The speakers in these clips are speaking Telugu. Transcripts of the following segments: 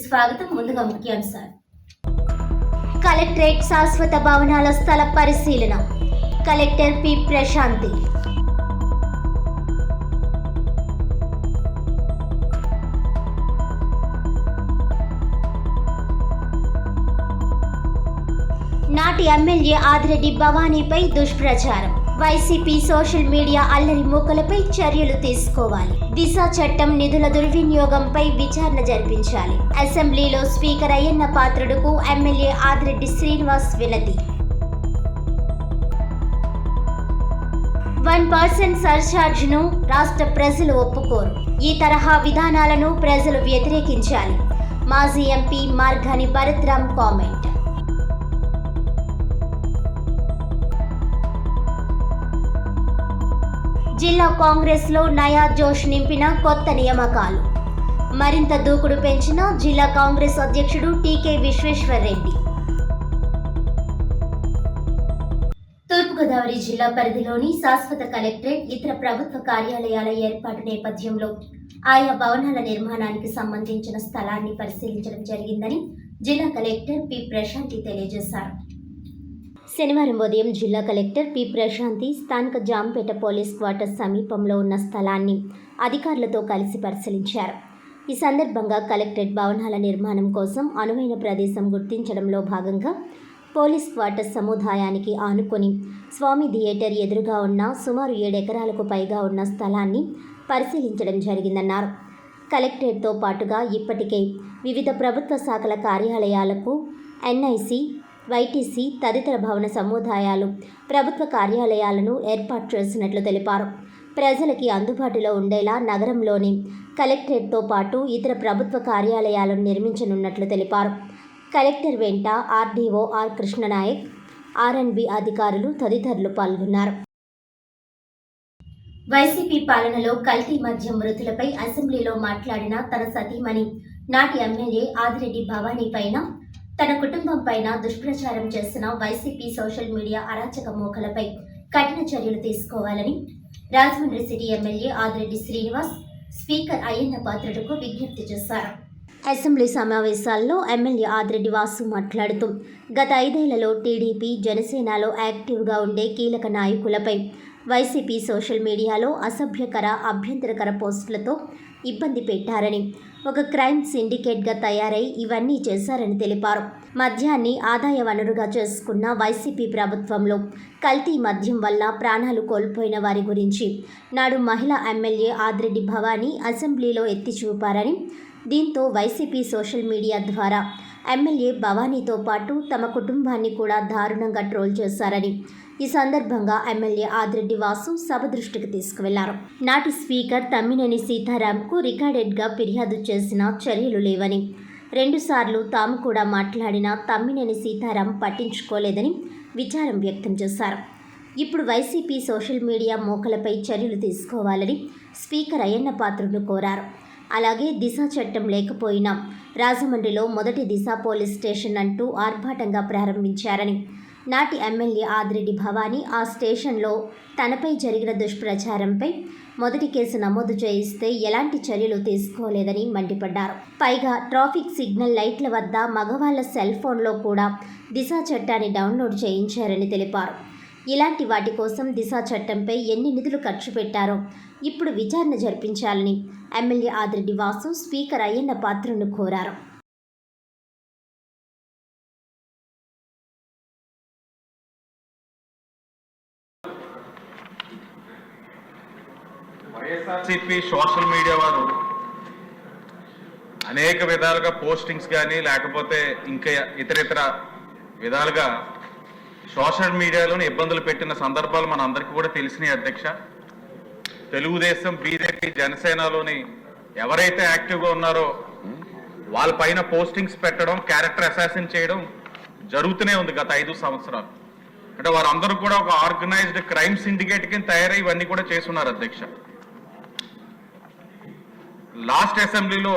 స్వాగతం. ముందుగా ముఖ్యాంశాలు. కలెక్టరేట్ శాశ్వత భవనాల స్థల పరిశీలన. Collector P Prashanti. నాటి ఎమ్మెల్యే ఆదిరెడ్డి భవానీపై దుష్ప్రచారం. వైసీపీ సోషల్ మీడియా అల్లరి మూకలపై చర్యలు తీసుకోవాలి. దిశ చట్టం నిధుల దుర్వినియోగంపై విచారణ జరిపించాలి. అసెంబ్లీలో స్పీకర్ అయ్యన్న పాత్రుడుకు ఎమ్మెల్యే ఆదిరెడ్డి శ్రీనివాస్ వినతి. 1% సర్ఛార్జ్ను రాష్ట్ర ప్రజలు ఒప్పుకోరు. ఈ తరహా విధానాలను ప్రజలు వ్యతిరేకించాలి. మాజీ ఎంపీ మార్గాని భరత్రామ్ కామెంట్. జిల్లా కాంగ్రెస్లో నయా జోష్ నింపిన కొత్త నియామకాలు. మరింత దూకుడు పెంచిన జిల్లా కాంగ్రెస్ అధ్యక్షుడు టీకే విశ్వేశ్వర్రెడ్డి. తూర్పుగోదావరి జిల్లా పరిధిలోని శాశ్వత కలెక్టరేట్, ఇతర ప్రభుత్వ కార్యాలయాల ఏర్పాటు నేపథ్యంలో ఆయా భవనాల నిర్మాణానికి సంబంధించిన స్థలాన్ని పరిశీలించడం జరిగిందని జిల్లా కలెక్టర్ పి ప్రశాంతి తెలియజేశారు. శనివారం ఉదయం జిల్లా కలెక్టర్ పి ప్రశాంతి స్థానిక జాంపేట పోలీస్ క్వార్టర్స్ సమీపంలో ఉన్న స్థలాన్ని అధికారులతో కలిసి పరిశీలించారు. ఈ సందర్భంగా కలెక్టరేట్ భవనాల నిర్మాణం కోసం అనువైన ప్రదేశం గుర్తించడంలో భాగంగా పోలీస్ క్వార్టర్స్ సముదాయానికి ఆనుకొని స్వామి థియేటర్ ఎదురుగా ఉన్న సుమారు 7 ఎకరాలకు పైగా ఉన్న స్థలాన్ని పరిశీలించడం జరిగిందన్నారు. కలెక్టరేట్తో పాటుగా ఇప్పటికే వివిధ ప్రభుత్వ శాఖల కార్యాలయాలకు ఎన్ఐసి, వైటీసీ తదితర భవన సముదాయాలు, ప్రభుత్వ కార్యాలయాలను ఏర్పాటు చేసినట్లు తెలిపారు. ప్రజలకి అందుబాటులో ఉండేలా నగరంలోని కలెక్టరేట్తో పాటు ఇతర ప్రభుత్వ కార్యాలయాలను నిర్మించనున్నట్లు తెలిపారు. కలెక్టర్ వెంట ఆర్డీఓ ఆర్ కృష్ణనాయక్, ఆర్ఎండ్బి అధికారులు తదితరులు పాల్గొన్నారు. వైసీపీ పాలనలో కల్తీ మద్యం మృతులపై అసెంబ్లీలో మాట్లాడిన తన సతీమణి నాటి ఎమ్మెల్యే ఆదిరెడ్డి భవానీ పైన, తన కుటుంబం పైన దుష్ప్రచారం చేసిన వైసీపీ సోషల్ మీడియా అరాచక మూకలపై కఠిన చర్యలు తీసుకోవాలని Rajahmundry city MLA Adireddy Srinivas speaker Ayyanna పాత్రుడుకు విజ్ఞప్తి చేశారు. అసెంబ్లీ సమావేశాల్లో ఎమ్మెల్యే ఆదిరెడ్డి వాసు మాట్లాడుతూ గత 5 ఏళ్లలో టీడీపీ, జనసేనలో యాక్టివ్గా ఉండే కీలక నాయకులపై వైసీపీ సోషల్ మీడియాలో అసభ్యకర, అభ్యంతరకర పోస్టులతో ఇబ్బంది పెట్టారని, ఒక క్రైమ్ సిండికేట్గా తయారై ఇవన్నీ చేశారని తెలిపారు. మద్యాన్ని ఆదాయ వనరుగా చేసుకున్న వైసీపీ ప్రభుత్వంలో కల్తీ మద్యం వల్ల ప్రాణాలు కోల్పోయిన వారి గురించి నాడు మహిళా ఎమ్మెల్యే ఆదిరెడ్డి భవానీ అసెంబ్లీలో ఎత్తి చూపారని, దీంతో వైసీపీ సోషల్ మీడియా ద్వారా ఎమ్మెల్యే భవానీతో పాటు తమ కుటుంబాన్ని కూడా దారుణంగా ట్రోల్ చేశారని ఈ సందర్భంగా ఎమ్మెల్యే ఆదిరెడ్డి వాసు సభ దృష్టికి తీసుకువెళ్లారు. నాటి స్పీకర్ తమ్మినేని సీతారాంకు రికార్డెడ్గా ఫిర్యాదు చేసిన చర్యలు లేవని, 2 సార్లు తాము కూడా మాట్లాడినా తమ్మినేని సీతారాం పట్టించుకోలేదని విచారం వ్యక్తం చేశారు. ఇప్పుడు వైసీపీ సోషల్ మీడియా మోకలపై చర్యలు తీసుకోవాలని స్పీకర్ అయ్యన్న పాత్రుడు కోరారు. అలాగే దిశ చట్టం లేకపోయినా రాజమండ్రిలో మొదటి దిశ పోలీస్ స్టేషన్ అంటూ ఆర్భాటంగా ప్రారంభించారని, నాటి ఎమ్మెల్యే ఆదిరెడ్డి భవానీ ఆ స్టేషన్లో తనపై జరిగిన దుష్ప్రచారంపై మొదటి కేసు నమోదు చేయిస్తే ఎలాంటి చర్యలు తీసుకోలేదని మండిపడ్డారు. పైగా ట్రాఫిక్ సిగ్నల్ లైట్ల వద్ద మగవాళ్ల సెల్ ఫోన్లో కూడా దిశ చట్టాన్ని డౌన్లోడ్ చేయించారని తెలిపారు. ఇలాంటి వాటి కోసం దిశ చట్టంపై ఎన్ని నిధులు ఖర్చు పెట్టారో ఇప్పుడు విచారణ జరిపించాలని ఎమ్మెల్యే ఆదిరెడ్డి వాసు స్పీకర్ అయ్యన్న పాత్రును కోరారు. వైఎస్ఆర్సీపీ సోషల్ మీడియా వారు అనేక విధాలుగా పోస్టింగ్స్ కానీ లేకపోతే ఇంకా ఇతర విధాలుగా సోషల్ మీడియాలోని ఇబ్బందులు పెట్టిన సందర్భాలు మన అందరికీ కూడా తెలిసినాయి. అధ్యక్ష, తెలుగుదేశం, బీజేపీ, జనసేనలోని ఎవరైతే యాక్టివ్గా ఉన్నారో వాళ్ళ పైన పోస్టింగ్స్ పెట్టడం, క్యారెక్టర్ అసాసిన్ చేయడం జరుగుతూనే ఉంది గత 5 సంవత్సరాలు. అంటే వారందరూ కూడా ఒక ఆర్గనైజ్డ్ క్రైమ్ సిండికేట్ కింద తయారై ఇవన్నీ కూడా చేస్తున్నారు. అధ్యక్ష, లాస్ట్ అసెంబ్లీలో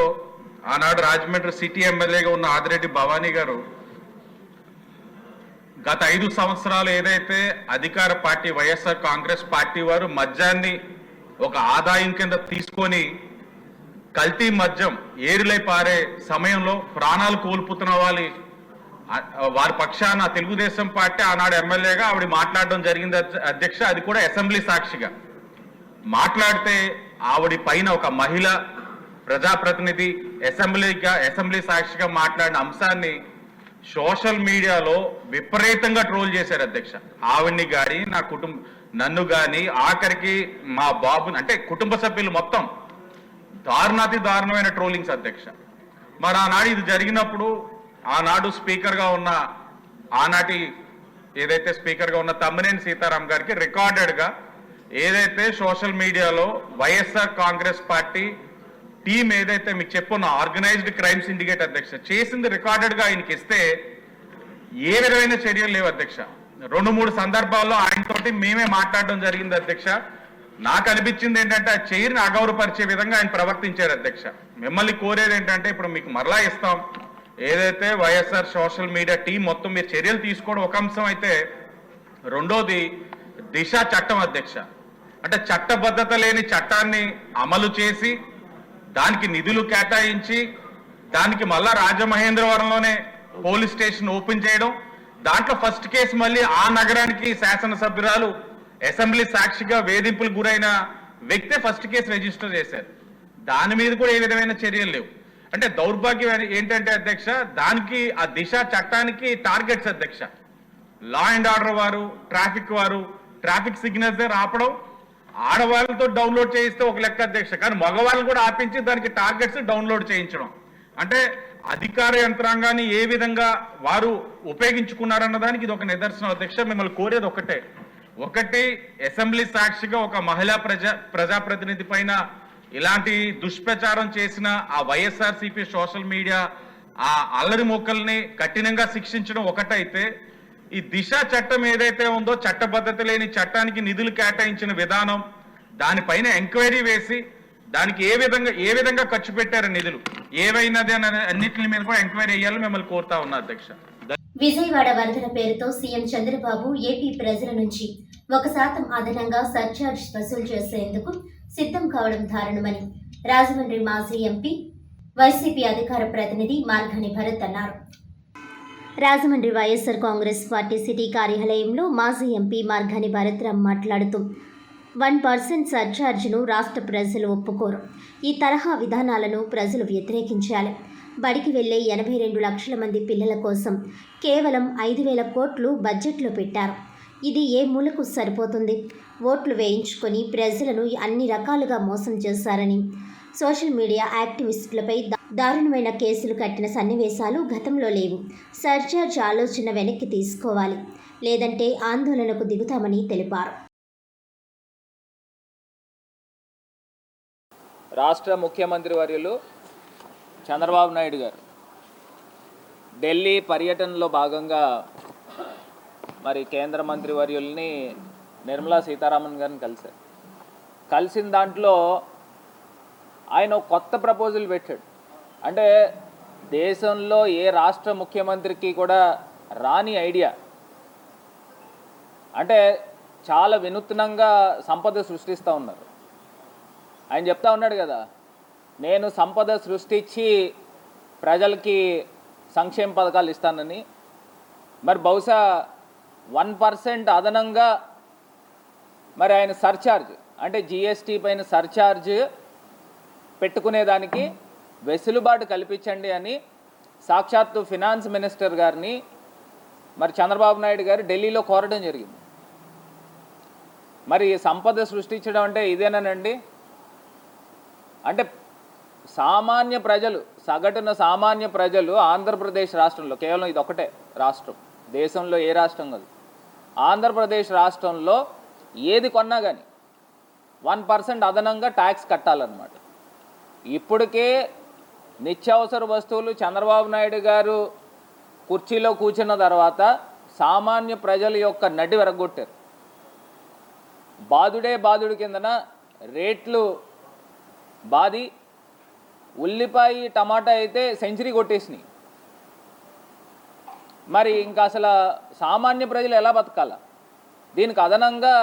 ఆనాడు రాజమండ్రి సిటీ ఎమ్మెల్యేగా ఉన్న ఆదిరెడ్డి భవానీ గారు గత 5 సంవత్సరాలు ఏదైతే అధికార పార్టీ వైఎస్ఆర్ కాంగ్రెస్ పార్టీ వారు మద్యాన్ని ఒక ఆదాయం కింద తీసుకొని కల్తీ మద్యం ఏరులై పారే సమయంలో ప్రాణాలు కోల్పోతున్న వారి పక్షాన తెలుగుదేశం పార్టీ ఆనాడు ఎమ్మెల్యేగా ఆవిడ మాట్లాడడం జరిగింది అధ్యక్ష. అది కూడా అసెంబ్లీ సాక్షిగా మాట్లాడితే ఆవిడ పైన ఒక మహిళ ప్రజాప్రతినిధి అసెంబ్లీ సాక్షిగా మాట్లాడిన అంశాన్ని సోషల్ మీడియాలో విపరీతంగా ట్రోల్ చేశారు అధ్యక్ష. ఆవిడ్ని కానీ నన్ను కానీ ఆఖరికి మా బాబుని అంటే కుటుంబ సభ్యులు మొత్తం దారుణాతి దారుణమైన ట్రోలింగ్స్ అధ్యక్ష. మరి ఆనాడు ఇది జరిగినప్పుడు ఆనాడు స్పీకర్గా ఉన్న ఏదైతే స్పీకర్గా ఉన్న తమ్మినేని సీతారాం గారికి రికార్డెడ్గా ఏదైతే సోషల్ మీడియాలో వైఎస్ఆర్ కాంగ్రెస్ పార్టీ టీం ఏదైతే మీకు చెప్పున్న ఆర్గనైజ్డ్ క్రైమ్ సిండికేట్ అధ్యక్ష చేసింది రికార్డెడ్గా ఆయనకి ఇస్తే ఏ విధమైన చర్యలు లేవు అధ్యక్ష. 2-3 సందర్భాల్లో ఆయనతోటి మేమే మాట్లాడడం జరిగింది అధ్యక్ష. నాకు అనిపించింది ఏంటంటే ఆ చైర్ని అగౌరవపరిచే విధంగా ఆయన ప్రవర్తించారు అధ్యక్ష. మిమ్మల్ని కోరేది ఏంటంటే ఇప్పుడు మీకు మరలా ఇస్తాం ఏదైతే వైఎస్ఆర్ సోషల్ మీడియా టీం మొత్తం మీరు చర్యలు తీసుకోవడం ఒక అంశం అయితే, రెండోది దిశ చట్టం అధ్యక్ష. అంటే చట్టబద్ధత లేని చట్టాన్ని అమలు చేసి దానికి నిధులు కేటాయించి దానికి మళ్ళా రాజమహేంద్రవరంలోనే పోలీస్ స్టేషన్ ఓపెన్ చేయడం, దాంట్లో ఫస్ట్ కేసు మళ్ళీ ఆ నగరానికి శాసనసభ్యురాలు అసెంబ్లీ సాక్షిగా వేధింపులకు గురైన వ్యక్తే ఫస్ట్ కేసు రిజిస్టర్ చేశారు. దాని మీద కూడా ఏ విధమైన చర్యలు లేవు. అంటే దౌర్భాగ్యం ఏంటంటే అధ్యక్ష, దానికి ఆ దిశ చట్టానికి టార్గెట్స్ అధ్యక్ష. లా అండ్ ఆర్డర్ వారు ట్రాఫిక్ సిగ్నల్స్ ఆపడం, ఆడవాళ్ళతో డౌన్లోడ్ చేయిస్తే ఒక లెక్క అధ్యక్ష, కానీ మగవాళ్ళని కూడా ఆపించి దానికి టార్గెట్స్ డౌన్లోడ్ చేయించడం. అంటే అధికార యంత్రాంగాన్ని ఏ విధంగా వారు ఉపయోగించుకున్నారన్న దానికి ఇది ఒక నిదర్శనం అధ్యక్ష. మిమ్మల్ని కోరేది ఒకటి అసెంబ్లీ సాక్షిగా ఒక మహిళా ప్రజాప్రతినిధి పైన ఇలాంటి దుష్ప్రచారం చేసిన ఆ వైఎస్ఆర్సీపీ సోషల్ మీడియా ఆ అల్లరి మొక్కల్ని కఠినంగా శిక్షించడం ఒకటైతే, ఈ దిశ చట్టం ఏదైతే ఉందో చట్టబద్ధత లేని చట్టానికి నిధులు కేటాయించిన విధానం, దానిపైన ఎంక్వైరీ వేసి దానికి ఏ విధంగా ఖర్చు పెట్టారు నిధులు ఏవైనది అనే అన్నింటి మీద కూడా ఎంక్వైరీ చేయాలని మిమ్మల్ని కోరుతా ఉన్నా అధ్యక్ష. విజయవాడ వరదల పేరుతో సీఎం చంద్రబాబు ఏపీ ప్రజల నుంచి 1% అదనంగా సర్చార్జ్ వసూలు చేసేందుకు సిద్ధం కావడం దారుణమని రాజమండ్రి మాజీ ఎంపీ వైసీపీ అధికార ప్రతినిధి మార్గాని భరత్ అన్నారు. రాజమండ్రి వైఎస్ఆర్ కాంగ్రెస్ పార్టీ సిటీ కార్యాలయంలో మాజీ ఎంపీ మార్గాని భరత్రామ్ మాట్లాడుతూ 1% సర్ఛార్జ్ను రాష్ట్ర ప్రజలు ఒప్పుకోరు. ఈ తరహా విధానాలను ప్రజలు వ్యతిరేకించాలి. బడికి వెళ్లే 82 లక్షల మంది పిల్లల కోసం కేవలం 5,000 కోట్లు బడ్జెట్లో పెట్టారు. ఇది ఏ మూలకు సరిపోతుంది? ఓట్లు వేయించుకొని ప్రజలను అన్ని రకాలుగా మోసం చేశారని, సోషల్ మీడియా యాక్టివిస్టులపై దారుణమైన కేసులు కట్టిన సన్నివేశాలు గతంలో లేవు. సర్ఛార్జ్ ఆలోచన వెనక్కి తీసుకోవాలి, లేదంటే ఆందోళనకు దిగుతామని తెలిపారు. రాష్ట్ర ముఖ్యమంత్రి వర్యులు చంద్రబాబు నాయుడు గారు ఢిల్లీ పర్యటనలో భాగంగా మరి కేంద్ర మంత్రి వర్యుల్ని నిర్మలా సీతారామన్ గారిని కలిసిన దాంట్లో ఆయన కొత్త ప్రపోజల్ పెట్టాడు. అంటే దేశంలో ఏ రాష్ట్ర ముఖ్యమంత్రికి కూడా రాని ఐడియా. అంటే చాలా వినూత్నంగా సంపద సృష్టిస్తూ ఉన్నారు. ఆయన చెప్తా ఉన్నాడు కదా, నేను సంపద సృష్టించి ప్రజలకి సంక్షేమ పథకాలు ఇస్తానని. మరి బహుశా 1% అదనంగా మరి ఆయన సర్ఛార్జ్ అంటే జిఎస్టీ పైన సర్ఛార్జ్ పెట్టుకునేదానికి వెసులుబాటు కల్పించండి అని సాక్షాత్తు ఫినాన్స్ మినిస్టర్ గారిని మరి చంద్రబాబు నాయుడు గారు ఢిల్లీలో కోరడం జరిగింది. మరి సంపద సృష్టించడం అంటే ఇదేనానండి? అంటే సామాన్య ప్రజలు, సగటున సామాన్య ప్రజలు ఆంధ్రప్రదేశ్ రాష్ట్రంలో, కేవలం ఇది ఒకటే రాష్ట్రం, దేశంలో ఏ రాష్ట్రం కాదు, ఆంధ్రప్రదేశ్ రాష్ట్రంలో ఏది కొన్నా కానీ 1% అదనంగా ట్యాక్స్ కట్టాలన్నమాట. ఇప్పటికే నిత్యావసర వస్తువులు చంద్రబాబు నాయుడు గారు కుర్చీలో కూర్చున్న తర్వాత సామాన్య ప్రజల యొక్క నడ్డి విరగొట్టారు. బాదుడి కిందన రేట్లు బాది, ఉల్లిపాయ టమాటా అయితే సెంచరీ కొట్టేసినాయి. మరి ఇంకా అసలు సామాన్య ప్రజలు ఎలా బతకాల? దీనికి అదనంగా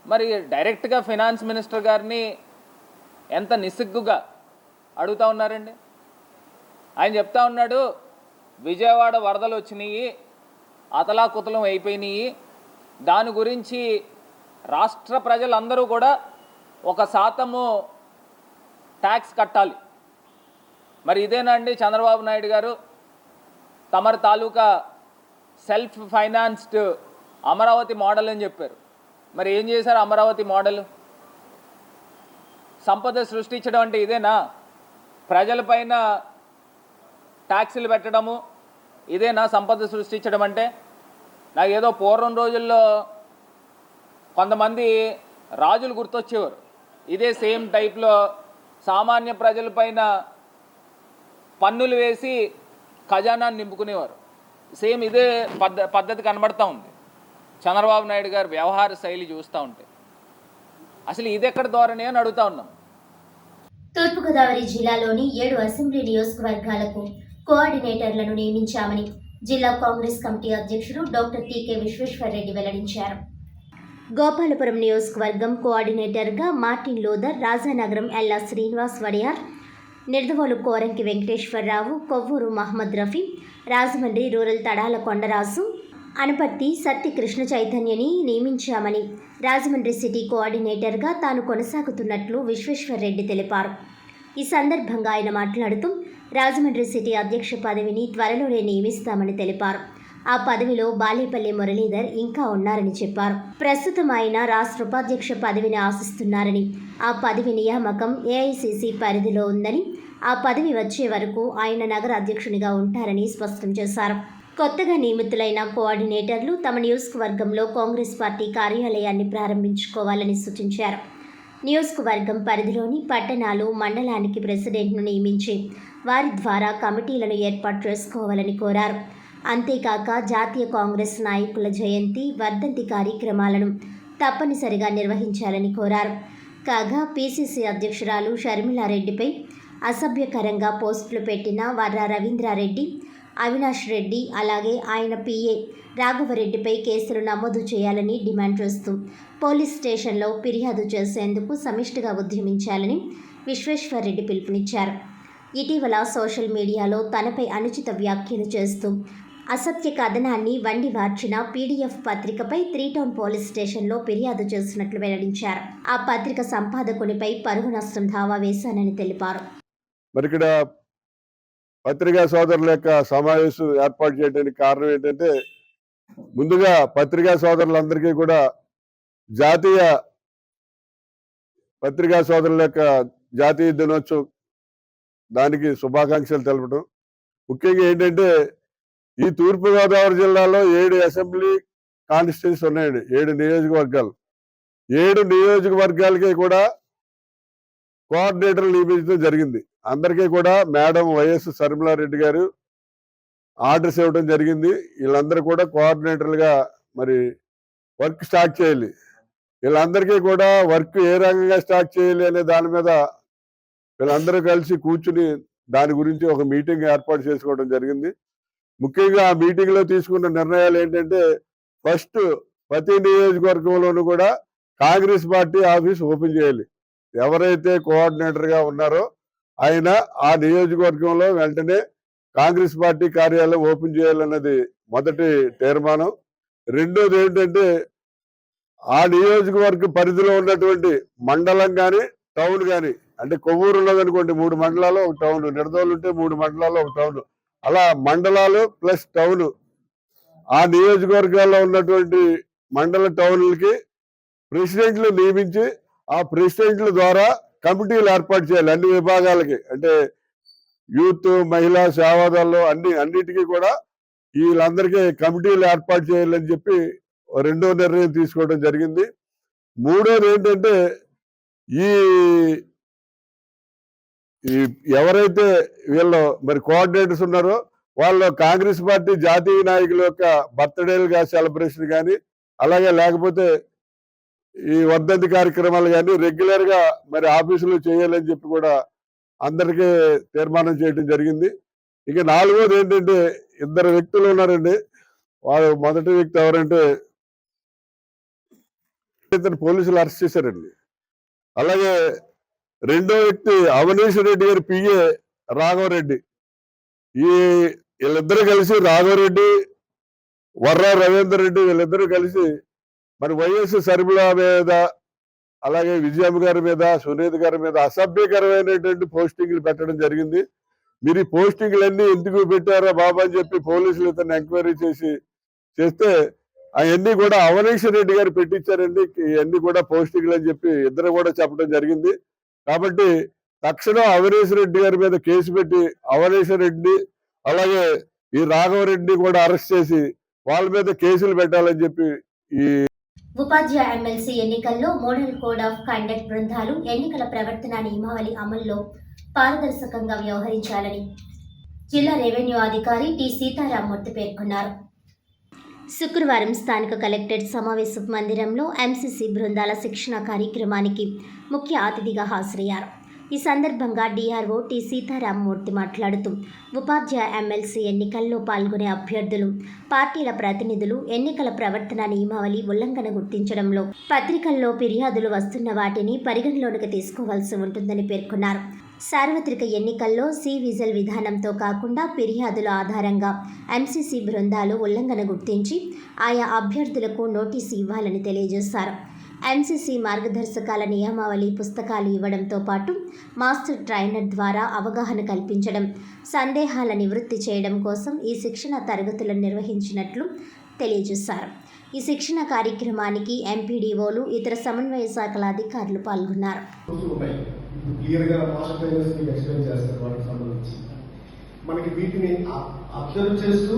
మరి డైరెక్ట్గా ఫినాన్స్ మినిస్టర్ గారిని ఎంత నిస్సిగ్గుగా అడుగుతా ఉన్నారండి. ఆయన చెప్తా ఉన్నాడు, విజయవాడ వరదలు వచ్చినాయి, అతలాకుతలం అయిపోయినాయి, దాని గురించి రాష్ట్ర ప్రజలందరూ కూడా 1% ట్యాక్స్ కట్టాలి. మరి ఇదేనా అండి చంద్రబాబు నాయుడు గారు తమరి తాలూకా సెల్ఫ్ ఫైనాన్స్డ్ అమరావతి మోడల్ అని చెప్పారు. మరి ఏం చేశారు అమరావతి మోడల్? సంపద సృష్టించడం అంటే ఇదేనా? ప్రజలపైన ట్యాక్సులు పెట్టడము ఇదేనా సంపద సృష్టించడం అంటే? నాకు ఏదో పూర్వం రోజుల్లో కొంతమంది రాజులు గుర్తొచ్చేవారు. ఇదే సేమ్ టైప్లో సామాన్య ప్రజలపైన పన్నులు వేసి ఖజానాన్ని నింపుకునేవారు. సేమ్ ఇదే పద్ధతి కనబడతా ఉంది చంద్రబాబు నాయుడు గారు వ్యవహార శైలి చూస్తూ ఉంటే. అసలు ఇది ఎక్కడ ధోరణి అని అడుగుతా ఉన్నాం. తూర్పుగోదావరి జిల్లాలోని 7 అసెంబ్లీ నియోజకవర్గాలకు కోఆర్డినేటర్లను నియమించామని జిల్లా కాంగ్రెస్ కమిటీ అధ్యక్షుడు డాక్టర్ టీకే విశ్వేశ్వరరెడ్డి వెల్లడించారు. గోపాలపురం నియోజకవర్గం కోఆర్డినేటర్గా మార్టిన్ లూథర్, రాజానగరం ఎల్లా శ్రీనివాస్ వడియార్, నిర్దవోలు కోరంకి వెంకటేశ్వరరావు, కొవ్వూరు మహమ్మద్ రఫీ, రాజమండ్రి రూరల్ తడాల కొండరాజు, అనపర్తి సత్తి కృష్ణ చైతన్యని నియమించామని, రాజమండ్రి సిటీ కోఆర్డినేటర్గా తాను కొనసాగుతున్నట్లు విశ్వేశ్వరరెడ్డి తెలిపారు. ఈ సందర్భంగా ఆయన మాట్లాడుతూ రాజమండ్రి సిటీ అధ్యక్ష పదవిని త్వరలోనే నియమిస్తామని తెలిపారు. ఆ పదవిలో బాలేపల్లి మురళీధర్ ఇంకా ఉన్నారని చెప్పారు. ప్రస్తుతం ఆయన రాష్ట్ర ఉపాధ్యక్ష పదవిని ఆశిస్తున్నారని, ఆ పదవి నియామకం ఏఐసిసి పరిధిలో ఉందని, ఆ పదవి వచ్చే వరకు ఆయన నగర అధ్యక్షునిగా ఉంటారని స్పష్టం చేశారు. కొత్తగా నియమితులైన కోఆర్డినేటర్లు తమ నియోజకవర్గంలో కాంగ్రెస్ పార్టీ కార్యాలయాన్ని ప్రారంభించుకోవాలని సూచించారు. నియోజకవర్గం పరిధిలోని పట్టణాలు, మండలానికి ప్రెసిడెంట్ను నియమించి వారి ద్వారా కమిటీలను ఏర్పాటు చేసుకోవాలని కోరారు. అంతేకాక జాతీయ కాంగ్రెస్ నాయకుల జయంతి, వర్ధంతి కార్యక్రమాలను తప్పనిసరిగా నిర్వహించాలని కోరారు. కాగా పీసీసీ అధ్యక్షురాలు షర్మిలారెడ్డిపై అసభ్యకరంగా పోస్టులు పెట్టిన వర్ర రవీంద్రారెడ్డి, అవినాష్ రెడ్డి, అలాగే ఆయన పిఏ రాఘవరెడ్డిపై కేసులు నమోదు చేయాలని డిమాండ్ చేస్తూ పోలీస్ స్టేషన్లో ఫిర్యాదు చేసేందుకు సమిష్టిగా ఉద్యమించాలని విశ్వేశ్వరరెడ్డి పిలుపునిచ్చారు. ఇటీవల సోషల్ మీడియాలో తనపై అనుచిత వ్యాఖ్యలు చేస్తూ అసత్య కథనాన్ని వండి వార్చిన పీడీఎఫ్ పత్రికపై 3 టౌన్ పోలీస్ స్టేషన్లో ఫిర్యాదు చేసినట్లు వెల్లడించారు. ఆ పత్రిక సంపాదకునిపై పరువు నష్టం దావా వేశానని తెలిపారు. మరి ఇక్కడ పత్రికా సోదరుల యొక్క సమావేశం ఏర్పాటు చేయడానికి కారణం ఏంటంటే, ముందుగా పత్రికా సోదరులందరికీ కూడా జాతీయ పత్రికా సోదరుల యొక్క జాతీయ దినోత్సవం దానికి శుభాకాంక్షలు తెలపడం. ముఖ్యంగా ఏంటంటే, ఈ తూర్పుగోదావరి జిల్లాలో 7 అసెంబ్లీ కాన్స్టిట్యూన్స్ ఉన్నాయండి. 7 నియోజకవర్గాలు. 7 నియోజకవర్గాలకి కూడా కోఆర్డినేటర్లు నియమించడం జరిగింది. అందరికీ కూడా మేడం వైఎస్ షర్మిలారెడ్డి గారు ఆర్డర్స్ ఇవ్వడం జరిగింది. వీళ్ళందరూ కూడా కోఆర్డినేటర్లుగా మరి వర్క్ స్టార్ట్ చేయాలి. వీళ్ళందరికీ కూడా వర్క్ ఏ రకంగా స్టార్ట్ చేయాలి అనే దాని మీద వీళ్ళందరూ కలిసి కూర్చుని దాని గురించి ఒక మీటింగ్ ఏర్పాటు చేసుకోవడం జరిగింది. ముఖ్యంగా ఆ మీటింగ్లో తీసుకున్న నిర్ణయాలు ఏంటంటే, ఫస్ట్ ప్రతి నియోజకవర్గంలోనూ కూడా కాంగ్రెస్ పార్టీ ఆఫీస్ ఓపెన్ చేయాలి. ఎవరైతే కోఆర్డినేటర్గా ఉన్నారో ఆయన ఆ నియోజకవర్గంలో వెంటనే కాంగ్రెస్ పార్టీ కార్యాలయం ఓపెన్ చేయాలన్నది మొదటి తీర్మానం. రెండోది ఏంటంటే, ఆ నియోజకవర్గ పరిధిలో ఉన్నటువంటి మండలం కానీ టౌన్ కానీ, అంటే కొవ్వూరు ఉన్నదనుకోండి 3 మండలాలు 1 టౌన్, నిడదవోలు ఉంటే 3 మండలాలు 1 టౌన్, అలా మండలాలు ప్లస్ టౌన్, ఆ నియోజకవర్గాల్లో ఉన్నటువంటి మండల టౌన్లకి ప్రెసిడెంట్లు నియమించి ఆ ప్రెసిడెంట్ల ద్వారా కమిటీలు ఏర్పాటు చేయాలి. అన్ని విభాగాలకి, అంటే యూత్, మహిళా, సేవాదాలు అన్నిటికీ కూడా వీళ్ళందరికీ కమిటీలు ఏర్పాటు చేయాలని చెప్పి రెండో నిర్ణయం తీసుకోవడం జరిగింది. మూడోది ఏంటంటే, ఈ ఎవరైతే వీళ్ళు మరి కోఆర్డినేటర్స్ ఉన్నారో వాళ్ళు కాంగ్రెస్ పార్టీ జాతీయ నాయకుల యొక్క బర్త్డేలుగా సెలబ్రేషన్ కానీ, అలాగే లేకపోతే ఈ వర్ధంతి కార్యక్రమాలు కానీ రెగ్యులర్గా మరి ఆఫీసులో చేయాలని చెప్పి కూడా అందరికీ తీర్మానం చేయడం జరిగింది. ఇక నాలుగోది ఏంటంటే, 2 వ్యక్తులు ఉన్నారండి. వాళ్ళు మొదటి వ్యక్తి ఎవరంటే, ఇతను పోలీసులు అరెస్ట్ చేశారండి. అలాగే రెండో వ్యక్తి అవనీష్ రెడ్డి గారి పిఏ రాఘవరెడ్డి. ఈ వీళ్ళిద్దరూ కలిసి రాఘవరెడ్డి, వర్రా రవీందర్ రెడ్డి వీళ్ళిద్దరూ కలిసి మరి వైఎస్ షర్మిల మీద, అలాగే విజయమ్మ గారి మీద, సునీత గారి మీద అసభ్యకరమైనటువంటి పోస్టింగ్లు పెట్టడం జరిగింది. మీరు ఈ పోస్టింగ్లన్నీ ఎందుకు పెట్టారా బాబా అని చెప్పి పోలీసులు ఇతన్ని ఎంక్వైరీ చేస్తే అవన్నీ కూడా అవనీష్ రెడ్డి గారు పెట్టించారండి, ఇవన్నీ కూడా పోస్టింగ్లు అని చెప్పి ఇద్దరు కూడా చెప్పడం జరిగింది. కాబట్టి తక్షణం అవనీష్ రెడ్డి గారి మీద కేసు పెట్టి అవనీష్ రెడ్డి అలాగే ఈ రాఘవరెడ్డిని కూడా అరెస్ట్ చేసి వాళ్ళ మీద కేసులు పెట్టాలని చెప్పి ఈ ఉపాధ్యాయ ఎమ్మెల్సీ ఎన్నికల్లో మోడల్ కోడ్ ఆఫ్ కండక్ట్ బృందాలు ఎన్నికల ప్రవర్తన నియమావళి అమల్లో పారదర్శకంగా వ్యవహరించాలని జిల్లా రెవెన్యూ అధికారి టి సీతారామూర్తి పేర్కొన్నారు. శుక్రవారం స్థానిక కలెక్టరేట్ సమావేశ మందిరంలో ఎంసీసీ బృందాల శిక్షణ కార్యక్రమానికి ముఖ్య అతిథిగా హాజరయ్యారు. ఈ సందర్భంగా డిఆర్ఓ టి సీతారామూర్తి మాట్లాడుతూ ఉపాధ్యాయ ఎమ్మెల్సీ ఎన్నికల్లో పాల్గొనే అభ్యర్థులు, పార్టీల ప్రతినిధులు ఎన్నికల ప్రవర్తన నియమావళి ఉల్లంఘన గుర్తించడంలో పత్రికల్లో ఫిర్యాదులు వస్తున్న వాటిని పరిగణలోనికి తీసుకోవాల్సి ఉంటుందని పేర్కొన్నారు. సార్వత్రిక ఎన్నికల్లో సి-విజిల్ విధానంతో కాకుండా ఫిర్యాదుల ఆధారంగా ఎంసీసీ బృందాలు ఉల్లంఘన గుర్తించి ఆయా అభ్యర్థులకు నోటీసు ఇవ్వాలని తెలియజేశారు. ఎంసీసీ మార్గదర్శకాల నియమావళి పుస్తకాలు ఇవ్వడంతో పాటు మాస్టర్ ట్రైనర్ ద్వారా అవగాహన కల్పించడం, సందేహాల నివృత్తి చేయడం కోసం ఈ శిక్షణ తరగతులను నిర్వహించినట్లు తెలియజేశారు. ఈ శిక్షణ కార్యక్రమానికి ఎంపీడీఓలు, ఇతర సమన్వయ శాఖల అధికారులు పాల్గొన్నారు. క్లియర్గా మాస్టర్ ట్రైనర్స్ మీకు ఎక్స్ప్లెయిన్ చేస్తారు వాటికి సంబంధించి. మనకి వీటిని అబ్జర్వ్ చేస్తూ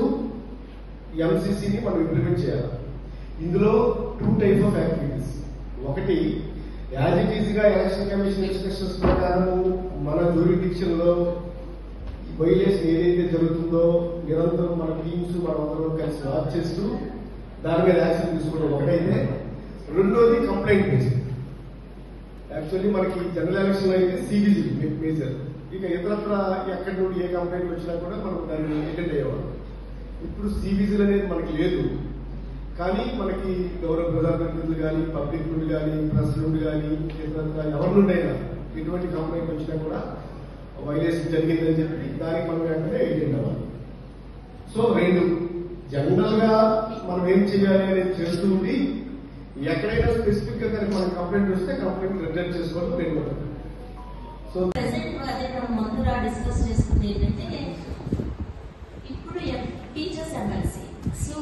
ఎంసీసీని మనం ఇంప్లిమెంట్ చేయాలి. ఇందులో 2 టైప్స్ ఆఫ్ యాక్టివిటీస్. ఒకటి యాజ్ ఇట్ ఈజ్గా ఎలక్షన్ కమిషన్ ఇన్స్ట్రక్షన్స్ ప్రకారము మన జ్యూరిడిక్షన్లో వైలేషన్ ఏదైతే జరుగుతుందో నిరంతరం మన టీమ్స్ మనందరం కలిసి వాచ్ చేస్తూ దాని మీద యాక్షన్ తీసుకోవడం ఒకటైతే, రెండోది కంప్లైంట్ బేస్డ్. యాక్చువల్లీ మనకి జనరల్ ఎలక్షన్ అయితే సివిజిల్ మేజర్, ఇక ఇతరత్ర ఎక్కడి నుండి ఏ కంప్లైంట్ వచ్చినా కూడా మనం దాన్ని అటెండ్ అయ్యేవాళ్ళం. ఇప్పుడు సివిజిల్ అనేది మనకి లేదు, కానీ మనకి గౌరవ ప్రజాప్రతినిధులు కానీ, పబ్లిక్ నుండి కానీ, ప్రెస్ నుండి కానీ, ఇతరత్ర ఎవరి నుండి అయినా ఎటువంటి కంప్లైంట్ వచ్చినా కూడా వైలేషన్ జరిగిందని చెప్పి దానికి మనం వెంటనే అటెండ్ అవ్వాలి. సో రెండు జనరల్ గా మనం ఏం చేయాలి అనేది చేస్తూ ఉండి ఎక్కడైనా స్పెసిఫిక్ గా కనుక మనకి కంప్లైంట్ వస్తే కంప్లైంట్ రిటర్న్ చేసుకోవడం రెండు. సో ముందుగా డిస్కస్ చేసుకుంది ఏంటంటే ఇప్పుడు teachers MLC, so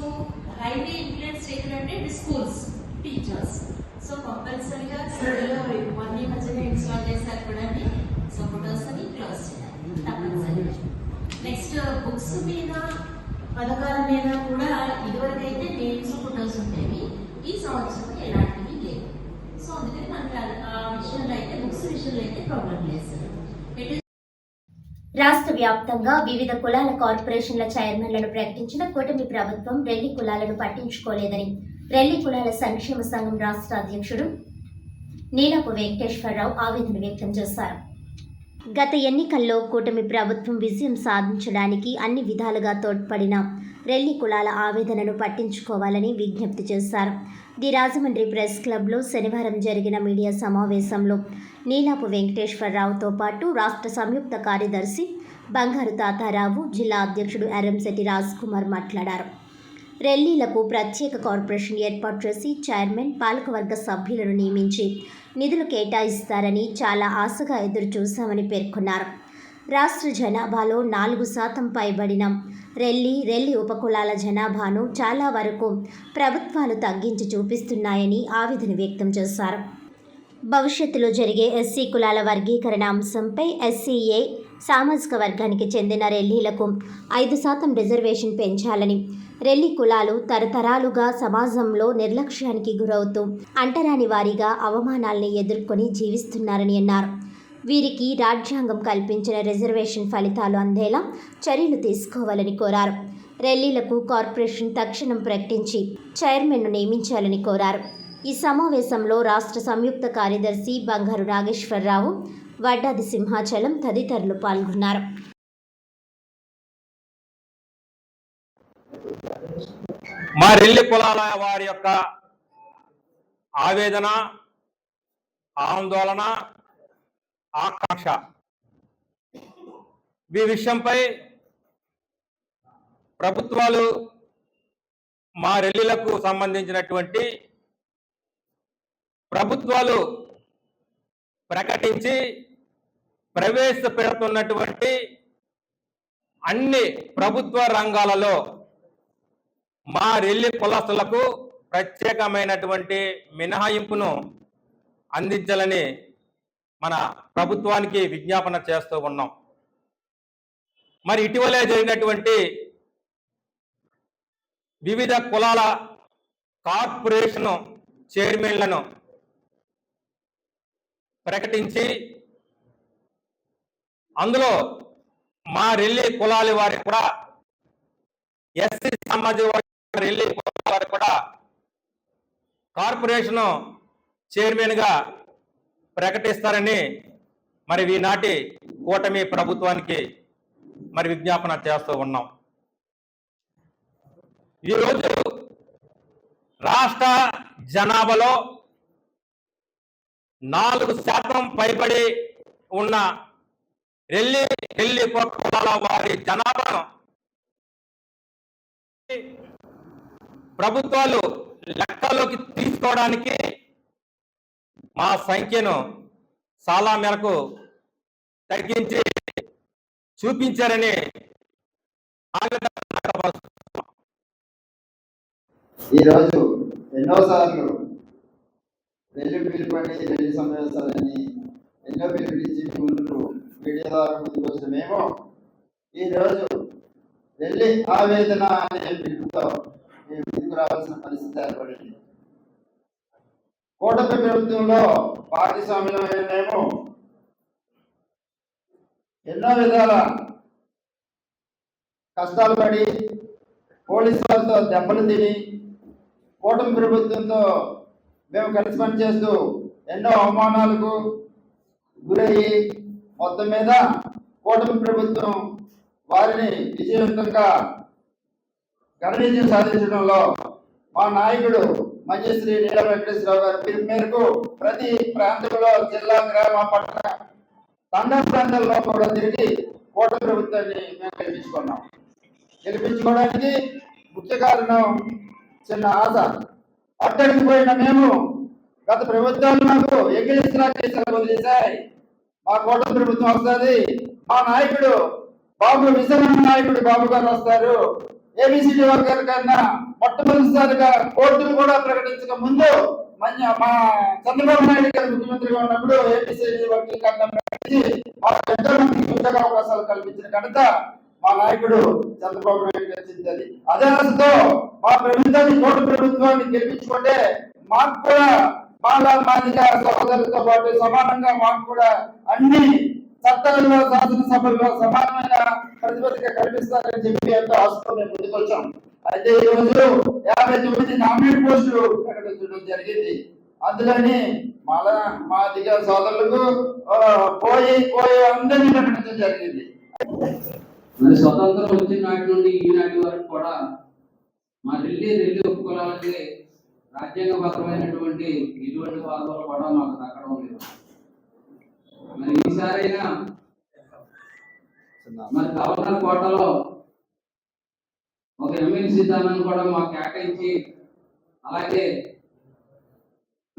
highly influence ఏంటంటే స్కూల్స్ టీచర్స్. సో కంపల్సరీగా స్టడీలో 1 year మధ్యలో ఇన్స్టాల్ చేశారు కూడా. సో ఫోటోస్ అని క్లోజ్ చేయాలి తప్పనిసరి. నెక్స్ట్ బుక్స్ మీద, పథకాల మీద కూడా ఇదివరకు అయితే నేమ్స్ ఫోటోస్ ఉండేవి, ఈ సంవత్సరం ఎలాంటివి లేవు. సో అందుకని మనకి ఆ విషయంలో అయితే బుక్స్ విషయంలో అయితే ప్రాబ్లం లేదు. రాష్ట్ర వ్యాప్తంగా వివిధ కులాల కార్పొరేషన్ల చైర్మన్లను ప్రకటించిన కూటమి ప్రభుత్వం రెల్లి కులాలను పట్టించుకోలేదని రెల్లి కులాల సంక్షేమ సంఘం రాష్ట్ర అధ్యక్షుడు నీలపు వెంకటేశ్వరరావు ఆవేదన వ్యక్తం చేశారు. గత ఎన్నికల్లో కూటమి ప్రభుత్వం విజయం సాధించడానికి అన్ని విధాలుగా తోడ్పడిన రెల్లి కులాల ఆవేదనను పట్టించుకోవాలని విజ్ఞప్తి చేశారు. ది రాజమండ్రి ప్రెస్ క్లబ్లో శనివారం జరిగిన మీడియా సమావేశంలో నీలాపు వెంకటేశ్వరరావుతో పాటు రాష్ట్ర సంయుక్త కార్యదర్శి బంగారు తాతారావు, జిల్లా అధ్యక్షుడు ఎర్రంశెట్టి రాజ్ కుమార్ మాట్లాడారు. రెల్లీలకు ప్రత్యేక కార్పొరేషన్ ఏర్పాటు చేసి చైర్మన్, పాలకవర్గ సభ్యులను నియమించి నిధులు కేటాయిస్తారని చాలా ఆశగా ఎదురు చూశామని పేర్కొన్నారు. రాష్ట్ర జనాభాలో 4% పైబడిన రెల్లి ఉపకులాల జనాభాను చాలా వరకు ప్రభుత్వాలు తగ్గించి చూపిస్తున్నాయని ఆవేదన వ్యక్తం చేశారు. భవిష్యత్తులో జరిగే ఎస్సీ కులాల వర్గీకరణ అంశంపై ఎస్సీఏ సామాజిక వర్గానికి చెందిన రెల్లీలకు 5% రిజర్వేషన్ పెంచాలని, రెల్లి కులాలు తరతరాలుగా సమాజంలో నిర్లక్ష్యానికి గురవుతూ అంటరాని వారిగా అవమానాల్ని ఎదుర్కొని జీవిస్తున్నారని అన్నారు. వీరికి రాజ్యాంగం కల్పించిన రిజర్వేషన్ ఫలితాలు అందేలా చర్యలు తీసుకోవాలని కోరారు. రెల్లీలకు కార్పొరేషన్ తక్షణం ప్రకటించి చైర్మన్ను నియమించాలని కోరారు. ఈ సమావేశంలో రాష్ట్ర సంయుక్త కార్యదర్శి బంగారు నాగేశ్వరరావు, వడ్డాది సింహాచలం తదితరులు పాల్గొన్నారు. మా రెల్లి కులాల వారి యొక్క ఆవేదన, ఆందోళన, ఆకాంక్ష. ఈ విషయంపై ప్రభుత్వాలు మా రెల్లీలకు సంబంధించినటువంటి ప్రభుత్వాలు ప్రకటించి ప్రవేశపెడుతున్నటువంటి అన్ని ప్రభుత్వ రంగాలలో మా రెల్లి కులస్తులకు ప్రత్యేకమైనటువంటి మినహాయింపును అందించాలని మన ప్రభుత్వానికి విజ్ఞాపన చేస్తూ ఉన్నాం. మరి ఇటీవలే జరిగినటువంటి వివిధ కులాల కార్పొరేషన్ చైర్మన్లను ప్రకటించి అందులో మా రెల్లి కులాల వారికి కూడా ఎస్సీ సమాజ రెల్లి కులాల వారికి కూడా కార్పొరేషన్ చైర్మన్గా ప్రకటిస్తారని మరి ఈనాటి కూటమి ప్రభుత్వానికి మరి విజ్ఞాపన చేస్తూ ఉన్నాం. ఈరోజు రాష్ట్ర జనాభాలో 4% పైబడి ఉన్న రెల్లి కులాల వారి జనాభాను ప్రభుత్వాలు లెక్కలోకి తీసుకోవడానికి మా సంఖ్యను చాలా మేరకు తగ్గించి చూపించారని ఈరోజు ఎన్నోసార్లు రెల్లి పిలుపని రెల్లి సమావేశాలని ఎన్నో పిలిపించి ముందు మీడియా ద్వారా ముందుకు వచ్చిన మేము ఈరోజు రెల్లి ఆవేదన అనే పిలుపుతో మేము ముందుకు రావాల్సిన పరిస్థితి ఏర్పడింది. కూటమి ప్రభుత్వంలో భాగస్వామ్యమైన మేము ఎన్నో విధాల కష్టాలు పడి పోలీసు వాళ్ళతో దెబ్బలు తిని కూటమి ప్రభుత్వంతో మేము కలిసి పనిచేస్తూ ఎన్నో అవమానాలకు గురయ్యి మొత్తం మీద కూటమి ప్రభుత్వం వారిని విజయవంతంగా ఘన విజయం సాధించడంలో మా నాయకుడు మంజశ్రీ నీల వెంకటేశ్వరరావు గారి పిలుపు మేరకు ప్రతి ప్రాంతంలో జిల్లా గ్రామ పట్టణ తండా ప్రాంతాల్లో కూడా తిరిగి కూటమి ప్రభుత్వాన్ని మేము గెలిపించుకోవడానికి ముఖ్య కారణం చిన్న ఆశ. అక్కడికి పోయిన మేము గత ప్రభుత్వాలు మాకు ఎగిరిస్తున్నా కేసులు వదిలేశాయి. మా కూటమి ప్రభుత్వం వస్తుంది, మా నాయకుడు బాబు విజయనగరం నాయకుడు బాబు గారు వస్తారు. ఏబిసిడి వర్గాల కన్నా మొట్టమొదటిసారిగా కోర్టులు కూడా ప్రకటించక ముందు మా చంద్రబాబు నాయుడు గారు ముఖ్యమంత్రిగా ఉన్నప్పుడు ఏబిసిడి వర్గీకరణ ప్రకటించి మాకు ఎంతో మందికి ఉద్యోగ అవకాశాలు కల్పించిన ఘనత మా నాయకుడు చంద్రబాబు నాయుడు గారు. అదే ఆశతో మా ప్రభుత్వాన్ని కూటమి ప్రభుత్వాన్ని గెలిపించుకుంటే మాకు కూడా మాదిగా సహోదరులతో పాటు సమానంగా మాకు కూడా అన్ని చట్టాలలో శాసనసభల్లో సమానమైన ప్రతిపత్తిగా కల్పిస్తారని చెప్పి ఎంతో ఆశతో మేము ముందుకొచ్చాం. అయితే ఈ రోజు 59 నామినేట్ పోస్టులు ప్రకటించడం జరిగింది. అందులోని మా దిగ సోదరులకు పోయి అందరినీ ప్రకటించడం జరిగింది. మరి స్వతంత్రం వచ్చిన నాటి నుండి ఈనాటి వరకు కూడా మా రెల్లి ఉపకులాలకి రాజ్యాంగబద్ధమైనటువంటి ఇటువంటి పదవులు కూడా మాకు దక్కడం లేదు. మరి ఈసారైనా మరి గవర్నర్ కోటలో ఒక ఎమ్మెల్సీ స్థానాన్ని కూడా మాకు కేటాయించి అలాగే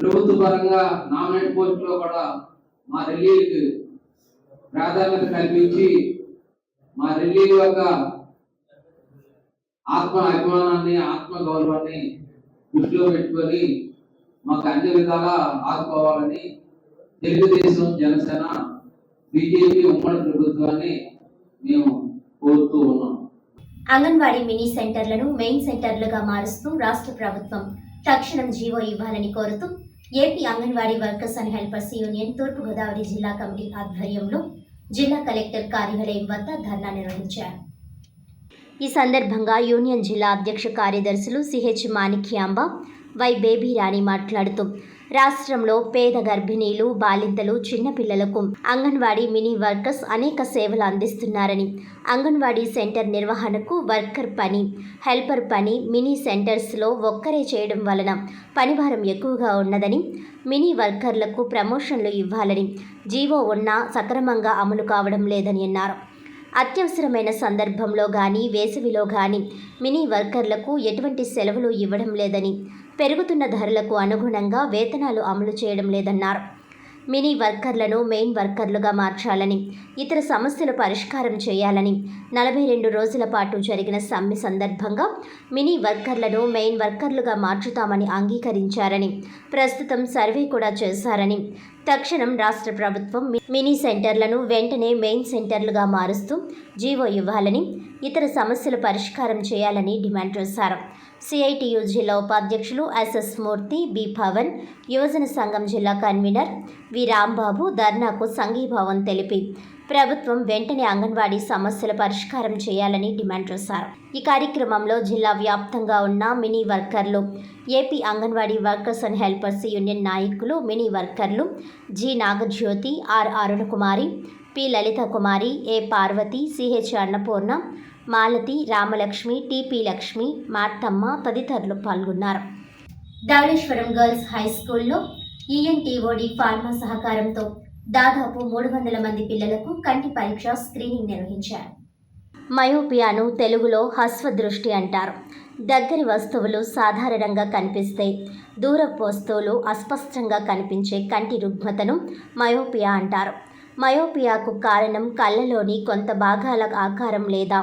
ప్రభుత్వ పరంగా నామినేట్ పోస్టులో కూడా మా రెల్లీకి ప్రాధాన్యత కల్పించి మా రెల్లి యొక్క ఆత్మ అభిమానాన్ని ఆత్మ గౌరవాన్ని దృష్టిలో పెట్టుకొని మాకు అన్ని విధాలా ఆదుకోవాలని తెలుగుదేశం జనసేన బీజేపీ ఉమ్మడి ప్రభుత్వాన్ని మేము కోరుతూ ఉన్నాం. అంగన్వాడీ మినీ సెంటర్లను మెయిన్ సెంటర్లుగా మారుస్తూ రాష్ట్ర ప్రభుత్వం తక్షణం జీవో ఇవ్వాలని కోరుతూ AP anganwadi workers and helpers union Thurpugodavari జిల్లా కమిటీ ఆధ్వర్యంలో జిల్లా కలెక్టర్ కార్యాలయం వద్ద ధర్నా నిర్వహించారు. ఈ సందర్భంగా యూనియన్ జిల్లా అధ్యక్ష కార్యదర్శులు సిహెచ్ మాణిక్యాంబ, వై బేబీ రాణి మాట్లాడుతూ రాష్ట్రంలో పేద గర్భిణీలు, బాలింతలు, చిన్నపిల్లలకు అంగన్వాడీ మినీ వర్కర్స్ అనేక సేవలు అందిస్తున్నారని, అంగన్వాడీ సెంటర్ నిర్వహణకు వర్కర్ పని, హెల్పర్ పని మినీ సెంటర్స్లో ఒక్కరే చేయడం వలన పనిభారం ఎక్కువగా ఉన్నదని, మినీ వర్కర్లకు ప్రమోషన్లు ఇవ్వాలని జీవో ఉన్నా సక్రమంగా అమలు కావడం లేదని అన్నారు. అత్యవసరమైన సందర్భంలో కానీ వేసవిలో కానీ మినీ వర్కర్లకు ఎటువంటి సెలవులు ఇవ్వడం లేదని, పెరుగుతున్న ధరలకు అనుగుణంగా వేతనాలు అమలు చేయడం లేదన్నారు. మినీ వర్కర్లను మెయిన్ వర్కర్లుగా మార్చాలని, ఇతర సమస్యల పరిష్కారం చేయాలని 42 రోజుల పాటు జరిగిన సమ్మె సందర్భంగా మినీ వర్కర్లను మెయిన్ వర్కర్లుగా మార్చుతామని అంగీకరించారని, ప్రస్తుతం సర్వే కూడా చేశారని, తక్షణం రాష్ట్ర ప్రభుత్వం మినీ సెంటర్లను వెంటనే మెయిన్ సెంటర్లుగా మారుస్తూ జీవో ఇవ్వాలని, ఇతర సమస్యల పరిష్కారం చేయాలని డిమాండ్ చేశారు. సిఐటియు జిల్లా ఉపాధ్యక్షులు ఎస్ఎస్ మూర్తి, బి పవన్, యువజన సంఘం జిల్లా కన్వీనర్ వి రాంబాబు ధర్నాకు సంఘీభావం తెలిపి ప్రభుత్వం వెంటనే అంగన్వాడీ సమస్యల పరిష్కారం చేయాలని డిమాండ్ చేశారు. ఈ కార్యక్రమంలో జిల్లా వ్యాప్తంగా ఉన్న మినీ వర్కర్లు, AP anganwadi workers and helpers union నాయకులు, మినీ వర్కర్లు G Nagajyothi, R Arunakumari, P Lalitha Kumari, A Parvathi, CH Annapurna, Malathi, Ramalakshmi, TP Lakshmi, Marthamma తదితరులు పాల్గొన్నారు. ధవళేశ్వరం గర్ల్స్ హై స్కూల్లో ఈఎన్టీఓడి ఫార్మా సహకారంతో దాదాపు 300 మంది పిల్లలకు కంటి పరీక్ష స్క్రీనింగ్ నిర్వహించారు. మయోపియాను తెలుగులో హస్వదృష్టి అంటారు. దగ్గరి వస్తువులు సాధారణంగా కనిపిస్తే దూరపు వస్తువులు అస్పష్టంగా కనిపించే కంటి రుగ్మతను మయోపియా అంటారు. మయోపియాకు కారణం కళ్ళలోని కొంత భాగాల ఆకారం లేదా